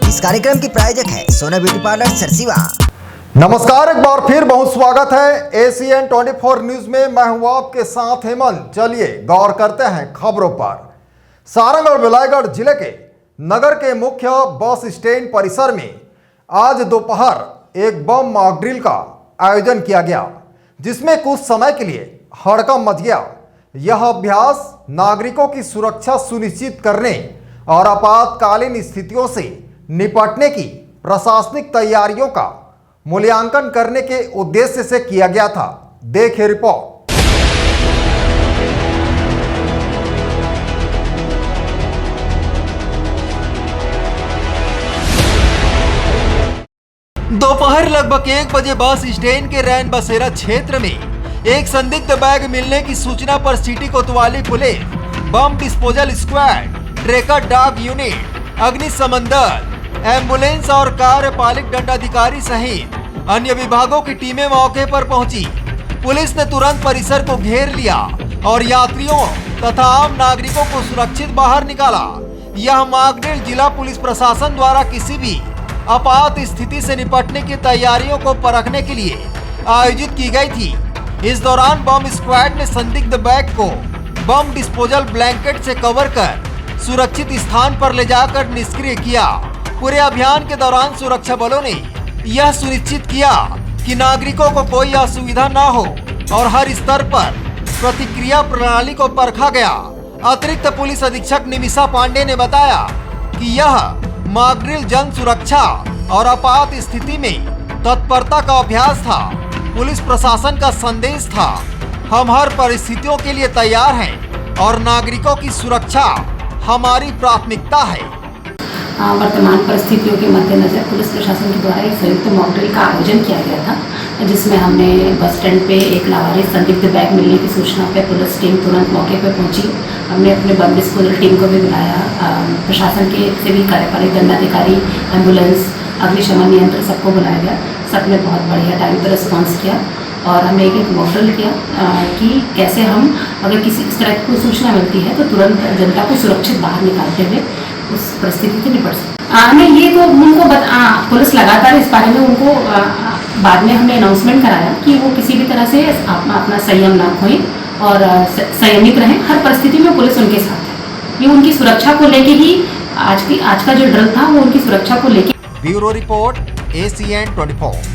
इस कार्यक्रम की प्रायोजक है सोना ब्यूटी पार्लर सरसीवा। नमस्कार, एक बार फिर बहुत स्वागत है ACN 24 न्यूज में। मैं हूं आपके साथ हेमंत। चलिए गौर करते हैं खबरों पर। सारंग और बिलाईगढ़ जिले के नगर के मुख्य बस स्टैंड परिसर में आज दोपहर एक बम मॉक ड्रिल का आयोजन किया गया, जिसमें कुछ समय के लिए हड़कंप मच गया। यह अभ्यास नागरिकों की सुरक्षा सुनिश्चित करने और आपातकालीन स्थितियों से निपटने की प्रशासनिक तैयारियों का मूल्यांकन करने के उद्देश्य से किया गया था। देखिए रिपोर्ट। दोपहर लगभग 1 बजे बस स्टैंड के रैन बसेरा क्षेत्र में एक संदिग्ध बैग मिलने की सूचना पर सिटी कोतवाली police, bomb disposal squad, tracker dog unit, अग्निशमन दल, एम्बुलेंस और कार्यपालिक दंडाधिकारी सहित अन्य विभागों की टीमें मौके पर पहुंची। पुलिस ने तुरंत परिसर को घेर लिया और यात्रियों तथा आम नागरिकों को सुरक्षित बाहर निकाला। यह मॉक ड्रिल जिला पुलिस प्रशासन द्वारा किसी भी आपात स्थिति से निपटने की तैयारियों को परखने के लिए आयोजित की गई थी। इस दौरान बम स्क्वाड ने संदिग्ध बैग को बम डिस्पोजल ब्लैंकेट से कवर कर सुरक्षित स्थान पर ले जाकर निष्क्रिय किया। पूरे अभियान के दौरान सुरक्षा बलों ने यह सुनिश्चित किया कि नागरिकों को कोई असुविधा न हो और हर स्तर पर प्रतिक्रिया प्रणाली को परखा गया। अतिरिक्त पुलिस अधीक्षक निमिषा पांडे ने बताया कि यह मॉक ड्रिल जन सुरक्षा और आपात स्थिति में तत्परता का अभ्यास था। पुलिस प्रशासन का संदेश था, हम हर परिस्थितियों के लिए तैयार हैं और नागरिकों की सुरक्षा हमारी प्राथमिकता है। वर्तमान परिस्थितियों के मद्देनजर पुलिस प्रशासन के द्वारा एक संयुक्त मॉक ड्रिल का आयोजन किया गया था, जिसमें हमने बस स्टैंड पे एक लावारिस संदिग्ध बैग मिलने की सूचना पे पुलिस टीम तुरंत मौके पर पहुंची। हमने अपने बम डिस्पोजल टीम को भी बुलाया, प्रशासन के से भी कार्यपालिक दंडाधिकारी, एम्बुलेंस, अग्निशमन नियंत्रण सबको बुलाया गया। सबने बहुत बढ़िया टाइम पर रिस्पॉन्स किया और हमने एक मॉक ड्रिल किया कि कैसे हम अगर किसी इस तरह की कोई सूचना मिलती है तो तुरंत जनता को सुरक्षित बाहर निकालते हुए उस परिस्थिति से निपट सकते। नहीं, ये तो उनको पुलिस लगातार इस बारे में उनको बाद में हमने अनाउंसमेंट कराया कि वो किसी भी तरह से अपना संयम ना खोएं और संयमित रहें। हर परिस्थिति में पुलिस उनके साथ है। ये उनकी सुरक्षा को लेके ही आज का जो ड्रिल था वो उनकी सुरक्षा को लेके। Bureau report ACN 24।